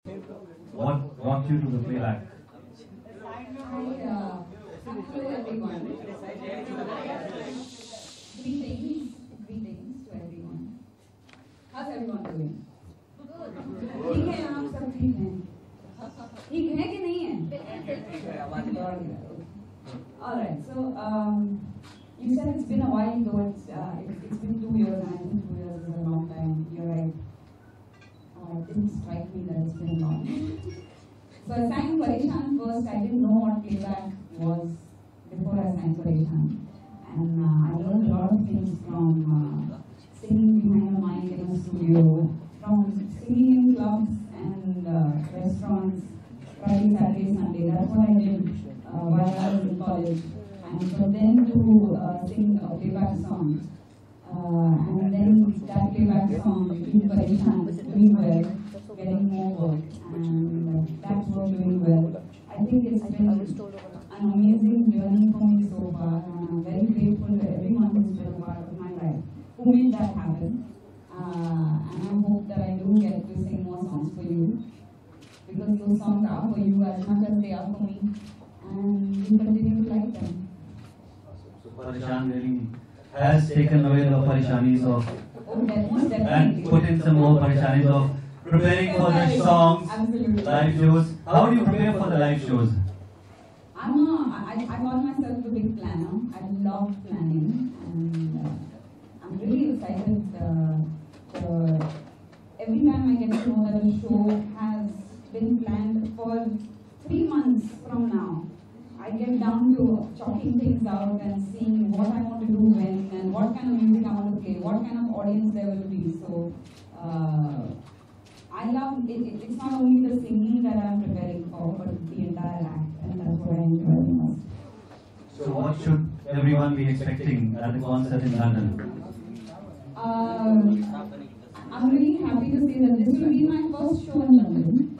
What brought you to the playback? Hello everyone. Greetings, greetings to everyone. How's everyone doing? ठीक है आप सब ठीक हैं? ठीक है कि नहीं है? All right. So you said it's been a while, though it's been 2 years, and I think 2 years is a long time. You're right. It didn't strike me that it's been long. So I sang Parishan first. I didn't know what playback was before I sang Parishan. And I learned a lot of things from singing behind the mic in a studio, from singing in clubs and restaurants, Friday, Saturday, Sunday. That's what I did while I was in college. And for then to sing a playback song. And then that playback song, in Parishan, doing well, getting more work, and that was doing well. I think it's been an amazing journey for me so far, and I'm very grateful to everyone who's been a part of my life, who made that happen. And I hope that I do get to sing more songs for you, because those songs are for you as much as they are for me, and we continue to like them. So Parishan really has taken away the parishanis of and put in some more parishanis of preparing for the songs, live shows. How do you prepare for the live shows? I call myself a big planner. I love planning, and I'm really excited. Every time I get to know that a show has been planned for 3 months from now, I get down to chalking things out and seeing what I want to do when, and what kind of music I want to play, what kind of audience there will be. So I love it. It's not only the singing that I'm preparing for, but the entire act, and that's what I enjoy the most. So what should everyone be expecting at the concert in London? I'm really happy to say that this will be my first show in London.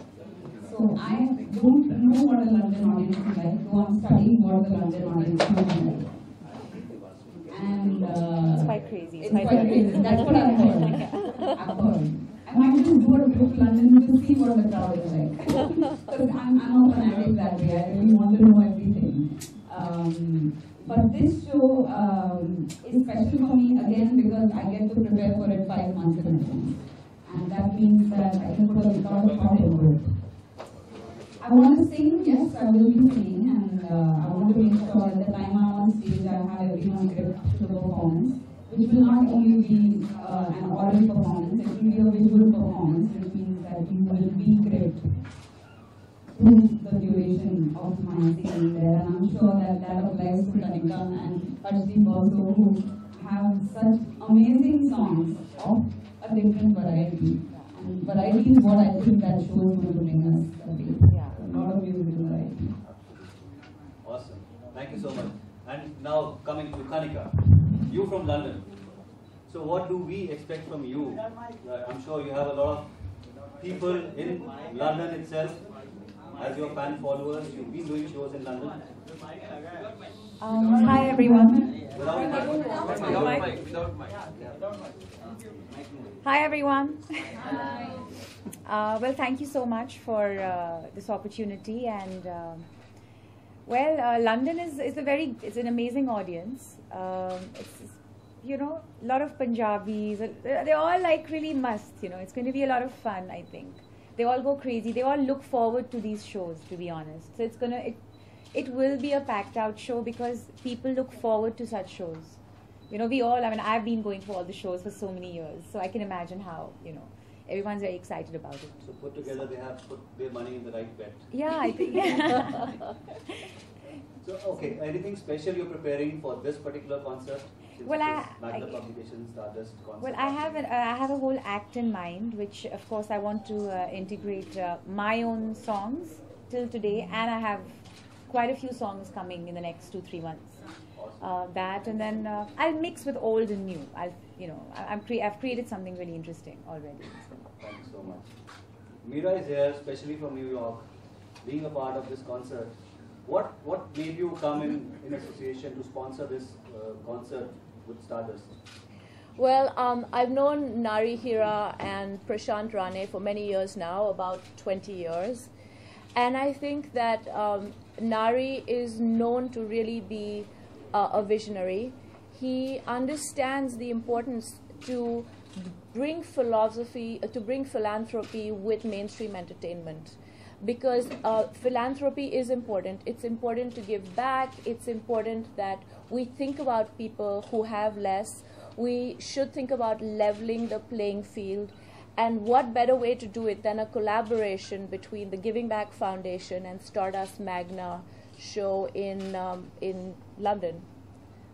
So I don't know what a London audience is like, so I'm studying what the London audience is like. And it's quite crazy. It's quite crazy. That's what I've heard. I've heard. I might just do a trip to London to see what the crowd is like. Because I'm a fanatic that way. I really want to know everything. But this show is special for me again because I get to prepare for it 5 months in advance. And that means that I can put a lot of thought into it. I want to sing, yes, I will be singing, and I want to make sure that the time I'm on stage, I have everyone gripped to the performance, which will not only be an oral performance, it will be a visual performance, which means that you will be gripped through the duration of my singing there, and I'm sure that that applies to Kanika and Harshdeep also, who have such amazing songs of a different variety. And variety is what I think that show is going to bring us. A lot of music variety. Awesome. Thank you so much. And now coming to Kanika, you from London. So what do we expect from you? I'm sure you have a lot of people in London itself as your fan followers. You've been doing shows in London. Hi everyone. Hi everyone. Well, thank you so much for this opportunity, and London is it's an amazing audience. It's, you know, a lot of Punjabis. They're all like really must. You know, it's going to be a lot of fun. I think they all go crazy. They all look forward to these shows, to be honest. So it will be a packed out show because people look forward to such shows. You know, I mean, I've been going for all the shows for so many years, so I can imagine how, you know, everyone's very excited about it. So put together, they have put their money in the right bet. Yeah, I think. So, okay, anything special you're preparing for this particular concert? Well, I have a whole act in mind, which of course I want to integrate my own songs till today, and I have quite a few songs coming in the next 2-3 months. That, and then I'll mix with old and new. I've created something really interesting already. So. Thank you so much. Meera is here, especially from New York, being a part of this concert. What made you come in association to sponsor this concert with Stardust? Well, I've known Nari Hira and Prashant Rane for many years now, about 20 years. And I think that Nari is known to really be a visionary. He understands the importance to bring philosophy, to bring philanthropy with mainstream entertainment. Because philanthropy is important. It's important to give back. It's important that we think about people who have less. We should think about leveling the playing field. And what better way to do it than a collaboration between the Giving Back Foundation and Stardust Magna show in London.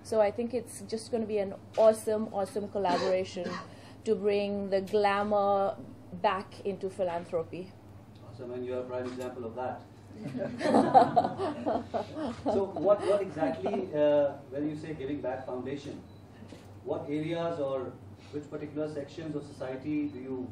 So I think it's just going to be an awesome, awesome collaboration to bring the glamour back into philanthropy. Awesome, and you're a prime example of that. So what exactly, when you say Giving Back Foundation, what areas or which particular sections of society do you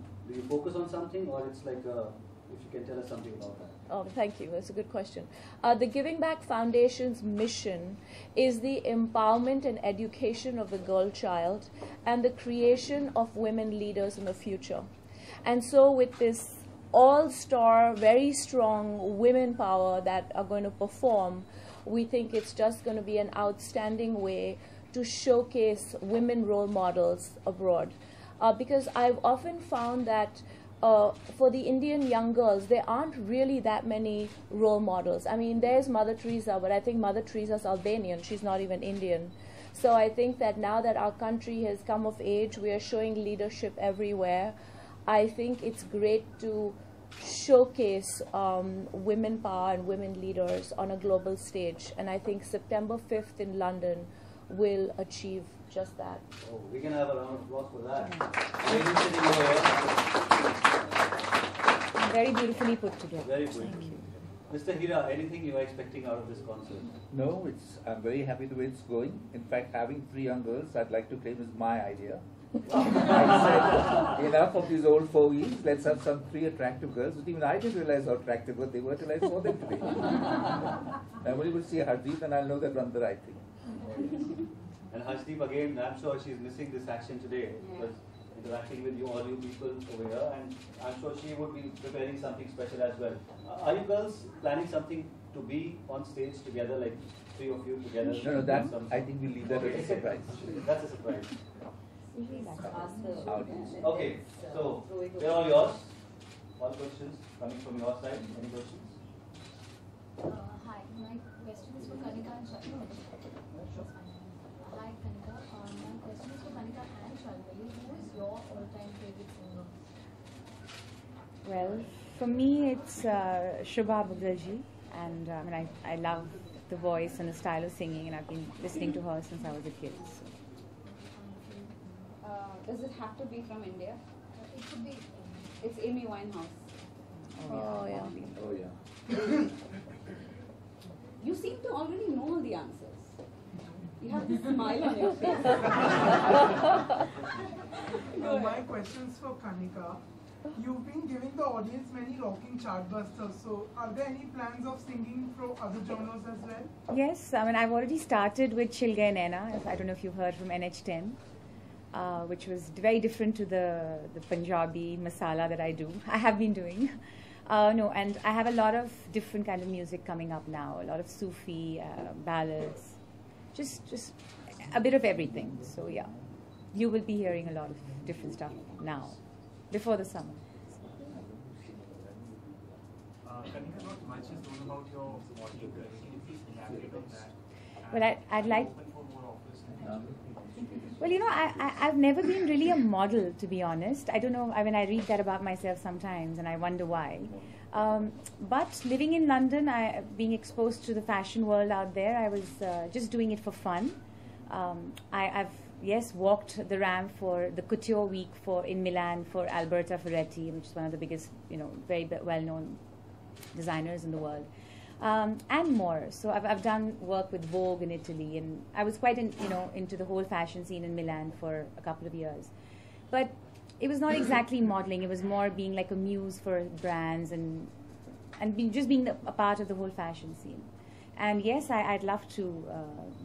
focus on something, or it's like if you can tell us something about that? Oh, thank you. That's a good question. The Giving Back Foundation's mission is the empowerment and education of the girl child and the creation of women leaders in the future. And so with this all-star, very strong women power that are going to perform, we think it's just going to be an outstanding way to showcase women role models abroad. Because I've often found that for the Indian young girls, there aren't really that many role models. I mean, there's Mother Teresa, but I think Mother Teresa's Albanian. She's not even Indian. So I think that now that our country has come of age, we are showing leadership everywhere. I think it's great to showcase women power and women leaders on a global stage. And I think September 5th in London will achieve just that. Oh, we can have a round of applause for that. Ladies sitting over here. Very beautifully put together. Very good. Thank you. Mr. Hira, anything you are expecting out of this concert? No, I'm very happy the way it's going. In fact, having 3 young girls, I'd like to claim is my idea. I said, enough of these old fogies, let's have some 3 attractive girls. But even I didn't realize how attractive they were till I saw them today. I'm only going to see Harshdeep and I'll know they've done the right thing. And Harshdeep, again, I'm sure she's missing this action today because interacting with all you people over here, and I'm sure she would be preparing something special as well. Are you girls planning something to be on stage together, like 3 of you together? No, that I think we'll leave that as a surprise. That's a surprise. Okay, so they're all yours. All questions coming from your side. Any questions? Hi, my question is for Kanika and Shalmali. Hi Kanika, my question is for Kanika and Shalmali. Who is your all-time favorite singer? Well, for me it's Shubha Bughalji, and I love the voice and the style of singing, and I've been listening to her since I was a kid. So. Does it have to be from India? It could be. It's Amy Winehouse. Oh, yeah. Oh, yeah. You seem to already know all the answers. You have this smile on your face. My question's for Kanika. You've been giving the audience many rocking chartbusters, so are there any plans of singing from other genres as well? Yes, I've already started with Kholgade Naina. I don't know if you've heard from NH10. Which was very different to the Punjabi masala that I do. I have been doing. No, and I have a lot of different kind of music coming up now. A lot of Sufi, ballads, just a bit of everything. So yeah, you will be hearing a lot of different stuff now, before the summer. Kanika, not much is known about your modeling career. Can you please elaborate on that? Well, I'd like. Well, you know, I've never been really a model, to be honest. I don't know, I mean, I read that about myself sometimes and I wonder why. But living in London, being exposed to the fashion world out there, I was just doing it for fun. I've walked the ramp for the Couture Week in Milan for Alberta Ferretti, which is one of the biggest, very well-known designers in the world. And more. So I've done work with Vogue in Italy, and I was quite into the whole fashion scene in Milan for a couple of years. But it was not exactly modeling. It was more being like a muse for brands and just being a part of the whole fashion scene. And yes, I'd love to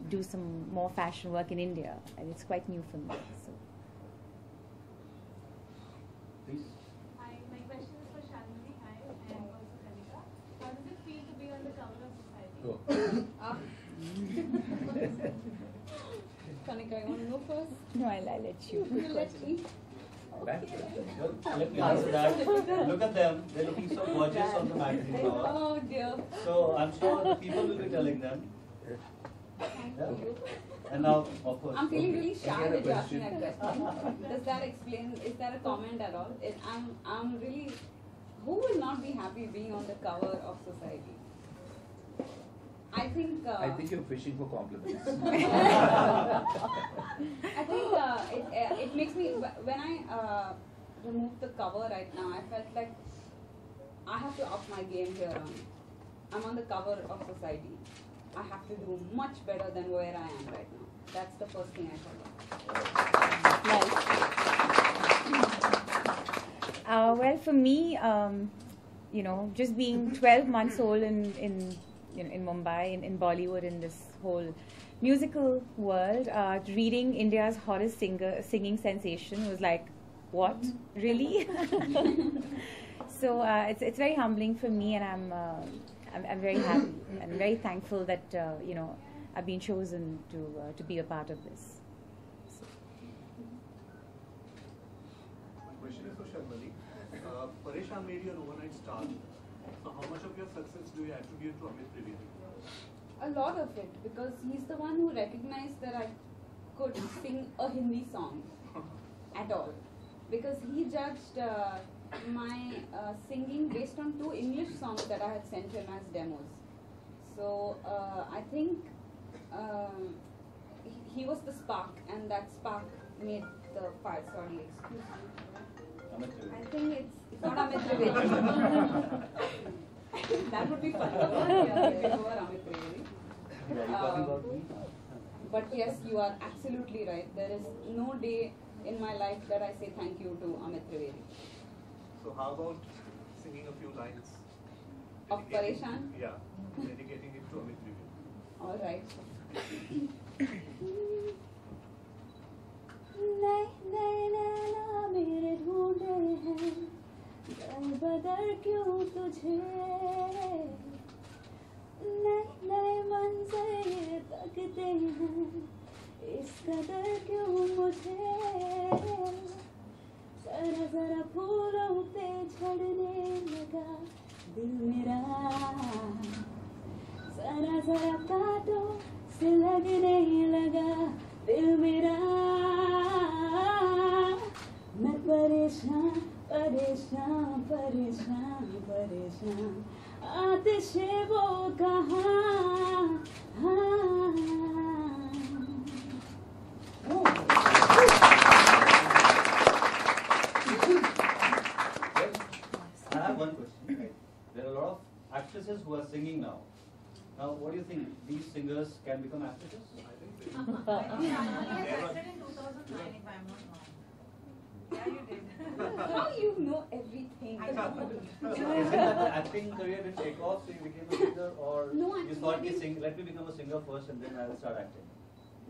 do some more fashion work in India, and it's quite new for me. So. Go. Kanika, you want to go first? No, I'll let you. You let me. Let me answer that. Look at them. They're looking so gorgeous on the magazine cover. Oh dear. So I'm sure the people will be telling them. Thank Yeah. you. And now, of course. I'm feeling really shy Any that other you're asking question? that question. Does that explain, is that a comment at all? I'm really, who will not be happy being on the cover of Society? I think you're fishing for compliments. I think it makes me, when I removed the cover right now, I felt like I have to up my game here. I'm on the cover of Society. I have to do much better than where I am right now. That's the first thing I thought. Well, for me, you know, just being 12 months old in Mumbai, in Bollywood, in this whole musical world, reading India's hottest singing sensation was like, what? Really? So it's very humbling for me, and I'm very happy and very thankful that you know, I've been chosen to be a part of this. Question is for Shalmali. Pareshan made you an overnight star. So how much of your success do you attribute to Amit Trivedi? A lot of it, because he's the one who recognized that I could sing a Hindi song at all. Because he judged my singing based on 2 English songs that I had sent him as demos. So I think he was the spark, and that spark made the fire. Sorry, excuse me. I think it's not Amit Trivedi. That would be funny. Amit Trivedi. But yes, you are absolutely right. There is no day in my life that I say thank you to Amit Trivedi. So how about singing a few lines? Of Pareshan? Yeah, dedicating it to Amit Trivedi. All right. मेरे ढूंढे हैं दर बदर क्यों तुझे नए नए मंजर ये तकते हैं इस कदर क्यों मुझे जरा जरा फूलों पे झड़ने लगा दिल मेरा जरा जरा कांटों से लगने लगा दिल मेरा मैं परेशान परेशान परेशान परेशान आतिश वो कहाँ I have one question. Right? There are a lot of actresses who are singing now. Now, what do you think? These singers can become actresses? I think they in 2009, if I'm not wrong. Yeah, you did. How you know everything? I know. Is it that the acting career didn't take off, so you became a singer, or No, you actually, thought, I didn't. let me become a singer first and then I'll start acting?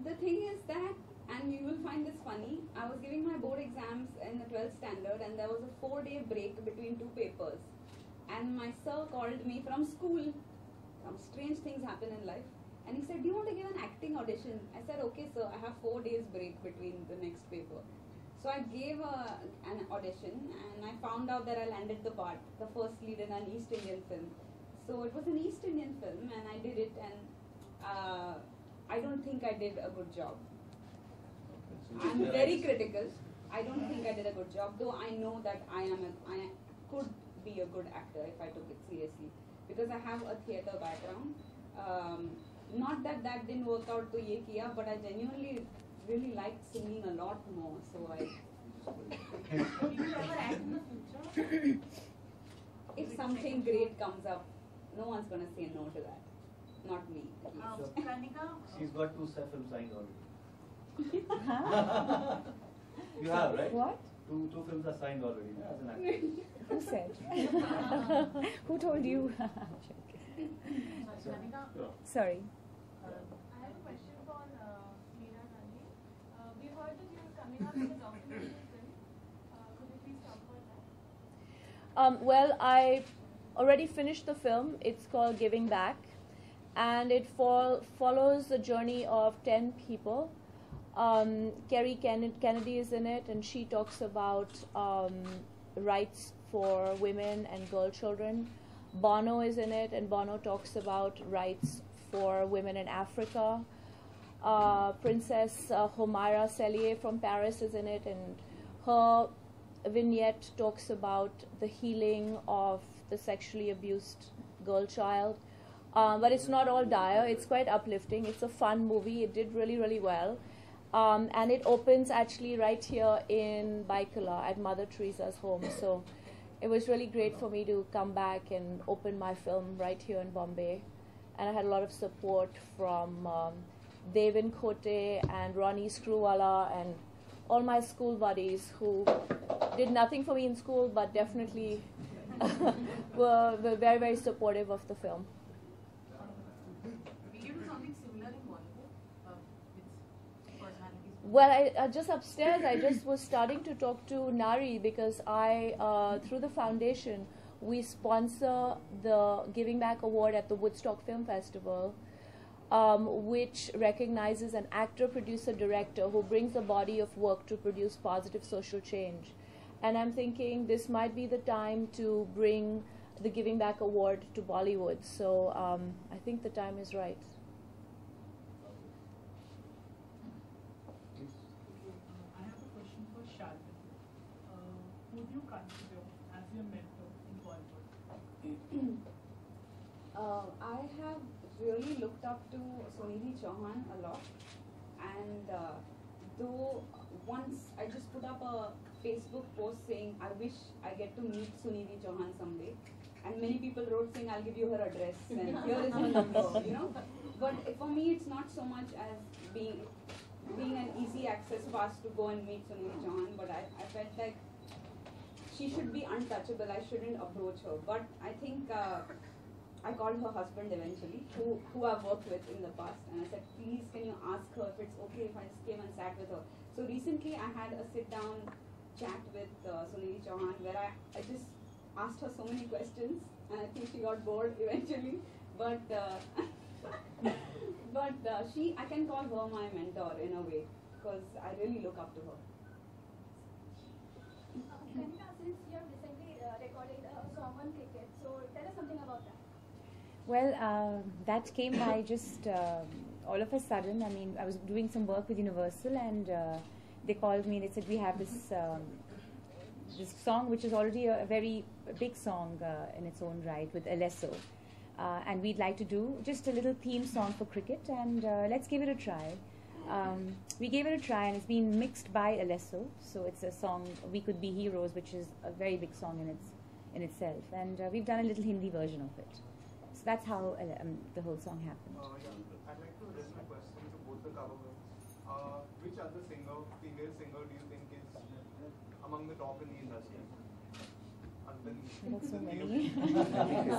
The thing is that, and you will find this funny, I was giving my board exams in the 12th standard, and there was a 4-day break between 2 papers. And my sir called me from school. Some strange things happen in life. And he said, do you want to give an acting audition? I said, okay sir, I have 4 days break between the next paper. So I gave an audition, and I found out that I landed the part, the first lead in an East Indian film. So it was an East Indian film, and I did it, and I don't think I did a good job. I'm very critical. I don't think I did a good job, though I know that I could be a good actor if I took it seriously, because I have a theatre background. Not that that didn't work out to ye kiya, but I genuinely really liked singing a lot more. So I. Will you ever act in the future? If something great comes up, no one's gonna say no to that. Not me. At least. Kanika? She's got 2 films signed already. You have, right? What? Two films are signed already as an actor. Who said? Who told you? Kanika? Sorry. I have a question for Meera Gandhi. We heard that you were coming up with a documentary film. Could you please talk about that? Well, I already finished the film. It's called Giving Back. and it follows the journey of 10 people. Kennedy is in it, and she talks about rights for women and girl children. Bono is in it, and Bono talks about rights for women in Africa. Princess Homaira Cellier from Paris is in it, and her vignette talks about the healing of the sexually abused girl child. But it's not all dire, it's quite uplifting. It's a fun movie, it did really, really well. And it opens actually right here in Baikala at Mother Teresa's home. So it was really great for me to come back and open my film right here in Bombay. And I had a lot of support from Devin Khote and Ronnie Screwwala and all my school buddies who did nothing for me in school but definitely were very, very supportive of the film. Will you do something similar in Bollywood with personalities? Well, I just upstairs, I just was starting to talk to Nari because through the foundation, we sponsor the Giving Back Award at the Woodstock Film Festival, which recognizes an actor, producer, director who brings a body of work to produce positive social change. And I'm thinking this might be the time to bring the Giving Back Award to Bollywood. So I think the time is right. I have a question for Shalmali. Who do you consider as your mentor in Bollywood? I have really looked up to Sunidhi Chauhan a lot, and though once I just put up a Facebook post saying I wish I get to meet Sunidhi Chauhan someday, and many people wrote saying I'll give you her address and here is her number, you know. But for me, it's not so much as being an easy access pass to go and meet Sunidhi Chauhan, but I felt like she should be untouchable. I shouldn't approach her. But I think I called her husband eventually, who I've worked with in the past, and I said, please can you ask her if it's okay if I just came and sat with her. So recently I had a sit-down chat with Sunidhi Chauhan where I just asked her so many questions, and I think she got bored eventually. But I can call her my mentor in a way because I really look up to her. Kanika, since you have recently recorded a song on cricket, so tell us something about that. Well, that came by just all of a sudden. I mean, I was doing some work with Universal, and they called me. They said we have this this song, which is already a very big song in its own right, with Alesso, and we'd like to do just a little theme song for cricket, and let's give it a try. We gave it a try, and it's been mixed by Alesso. So it's a song, "We Could Be Heroes," which is a very big song in itself, and we've done a little Hindi version of it. So that's how the whole song happened. Yeah. I'd like to address my question to both the governments. Which other female singer do you think is among the top in the industry? That's so many.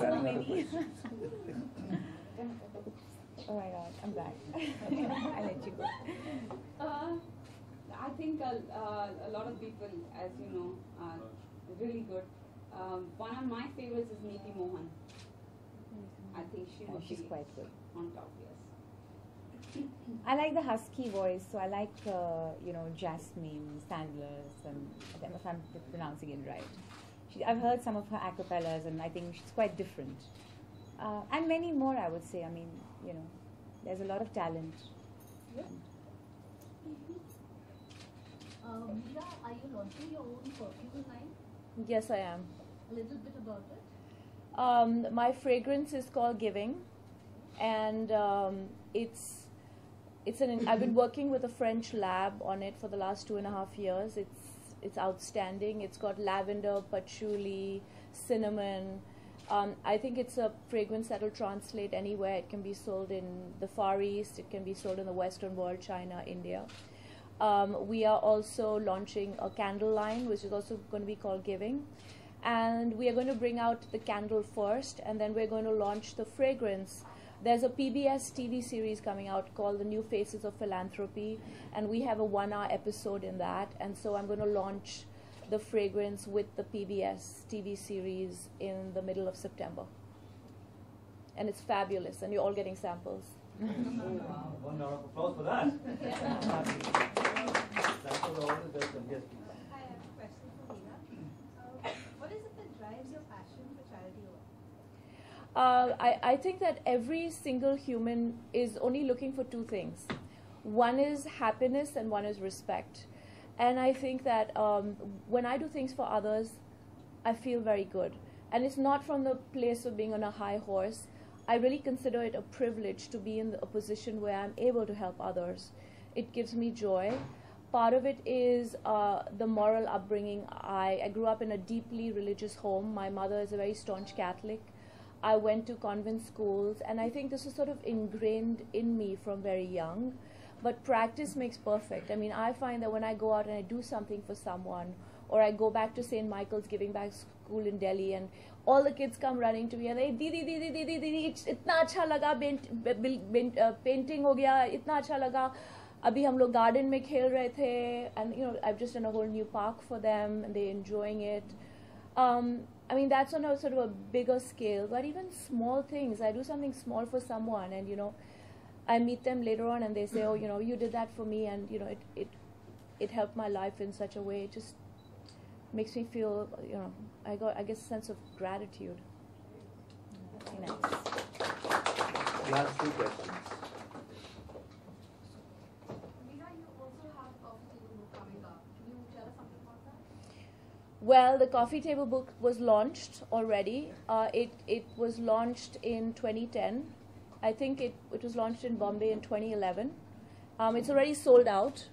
So many. Oh my God, I'm back. I'll let you go. I think a lot of people, as you know, are really good. One of my favorites is Neeti Mohan. I think she's quite good. On top, yes. I like the husky voice, so I like Jasmine Sandler's, and I don't know if I'm pronouncing it right. I've heard some of her a cappellas, and I think she's quite different. And many more, I would say. I mean, there's a lot of talent. Yeah. Meera, are you launching your own perfume line? Yes, I am. A little bit about it. My fragrance is called Giving, and I've been working with a French lab on it for the last 2.5 years. It's outstanding. It's got lavender, patchouli, cinnamon. I think it's a fragrance that will translate anywhere. It can be sold in the Far East. It can be sold in the Western world, China, India. We are also launching a candle line, which is also going to be called Giving. And we are going to bring out the candle first, and then we're going to launch the fragrance. There's a PBS TV series coming out called The New Faces of Philanthropy, and we have a 1-hour episode in that. And so I'm going to launch the fragrance with the PBS TV series in the middle of September. and it's fabulous, and you're all getting samples. Oh, wow. One round of applause for that. Thanks for all the welcome. Yes, please. Hi, I have a question for Hina. What is it that drives your passion for charity work? I think that every single human is only looking for two things. One is happiness and one is respect. And I think that when I do things for others, I feel very good. And it's not from the place of being on a high horse. I really consider it a privilege to be in a position where I'm able to help others. It gives me joy. Part of it is the moral upbringing. I grew up in a deeply religious home. My mother is a very staunch Catholic. I went to convent schools, and I think this is sort of ingrained in me from very young. But practice makes perfect. I mean, I find that when I go out and I do something for someone, or I go back to St. Michael's Giving Back School in Delhi, and all the kids come running to me and they, Didi, Didi, Didi, Didi, itna acha laga, painting ho gaya, itna acha laga. Abhi hum log garden mein khel rahe the, and you know, I've just done a whole new park for them, and they're enjoying it. I mean, that's on a sort of a bigger scale, but even small things. I do something small for someone, and you know, I meet them later on and they say, oh, you know, you did that for me, and you know, it helped my life in such a way. It just makes me feel, you know, I guess a sense of gratitude. Very nice. Last two questions. Meena, you also have a coffee table book coming up. Can you tell us something about that? Well, the coffee table book was launched already. It was launched in 2010. I think it was launched in Bombay in 2011. It's already sold out.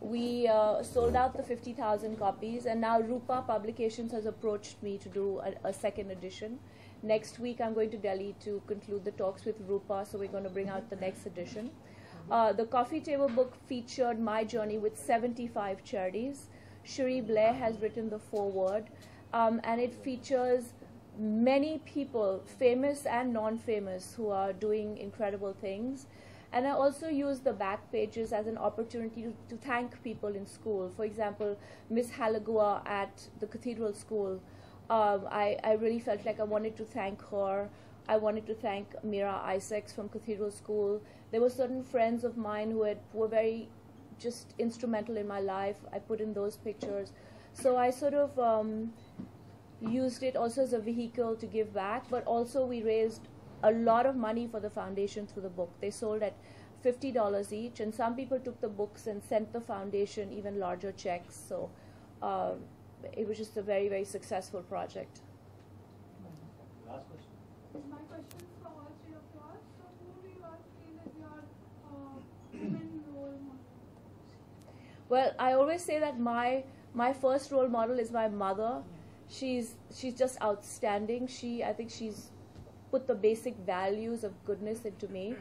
We sold out the 50,000 copies, and now Rupa Publications has approached me to do a second edition. Next week I'm going to Delhi to conclude the talks with Rupa, so we're going to bring out the next edition. The coffee table book featured my journey with 75 charities. Cherie Blair has written the foreword, and it features many people, famous and non-famous, who are doing incredible things. And I also use the back pages as an opportunity to thank people in school. For example, Miss Halagua at the Cathedral School, I really felt like I wanted to thank her. I wanted to thank Mira Isaacs from Cathedral School. There were certain friends of mine who were very just instrumental in my life. I put in those pictures. So I sort of used it also as a vehicle to give back, but also we raised a lot of money for the foundation through the book. They sold at $50 each, and some people took the books and sent the foundation even larger checks. So it was just a very, very successful project. Last question. My question is for all three of yours. So who do you all feel is your women role model? Well, I always say that my first role model is my mother. She's just outstanding. I think she's put the basic values of goodness into me.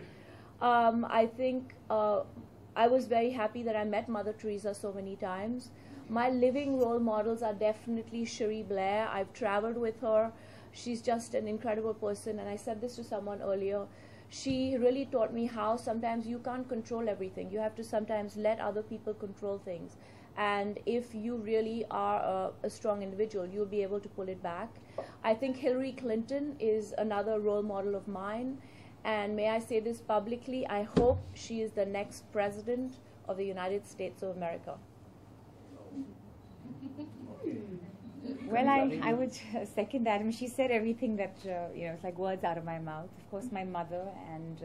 I think I was very happy that I met Mother Teresa so many times. My living role models are definitely Cherie Blair. I've traveled with her. She's just an incredible person, and I said this to someone earlier. She really taught me how sometimes you can't control everything. You have to sometimes let other people control things. And if you really are a strong individual, you'll be able to pull it back. I think Hillary Clinton is another role model of mine. And may I say this publicly, I hope she is the next president of the United States of America. Well, I would second that. I mean, she said everything that, you know, it's like words out of my mouth. Of course, my mother and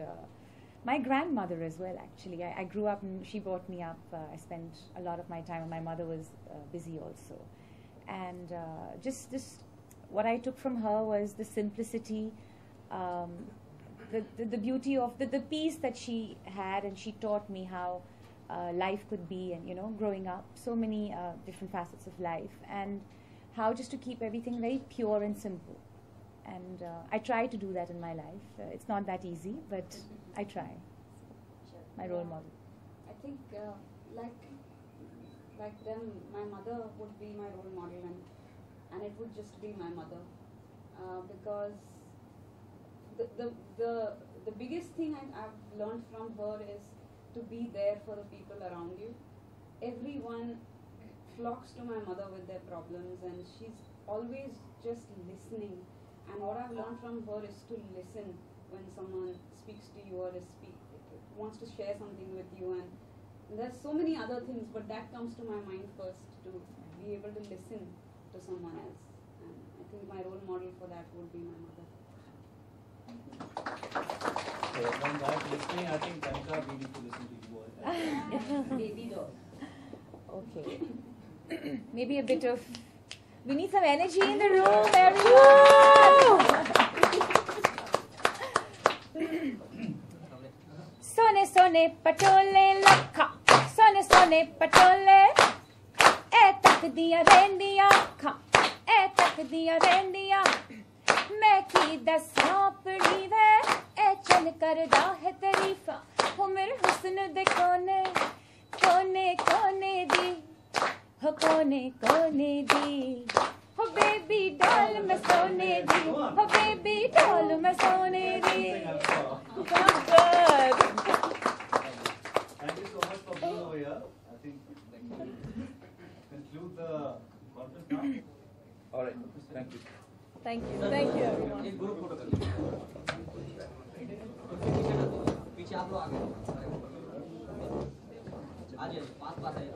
my grandmother as well, actually. I grew up and she brought me up. I spent a lot of my time, and my mother was busy also. And just what I took from her was the simplicity, the beauty of the peace that she had, and she taught me how life could be, and, you know, growing up, so many different facets of life, and how just to keep everything very pure and simple. And I try to do that in my life. It's not that easy, but I try. My role model. I think like them, my mother would be my role model, and it would just be my mother, because the biggest thing I've learned from her is to be there for the people around you. Everyone flocks to my mother with their problems, and she's always just listening. And what I've learned from her is to listen when someone speaks to you or wants to share something with you, and there's so many other things, but that comes to my mind first, to be able to listen to someone else. And I think my role model for that would be my mother. So from that listening, I think Kanika, we need to listen to you all. Baby doll. Okay. Maybe a bit of. We need some energy in the room, everyone! Sone sone patole lakha, sone sone patole, tak diya rendiya kha, tak diya rendiya, main ki dassan padi ve, chal karda hai tarifa, ho mere husn de kone, kone kone di, ho kone kone di, ho baby doll mein sone di, ho baby doll mein sone di. Sounds good. Thank you so much for being over here. I think conclude the conference now. All right. Thank you. Thank you. Thank you, everyone. एक group photo कर पीछे आप लोग आगे आ जाइए पास पास है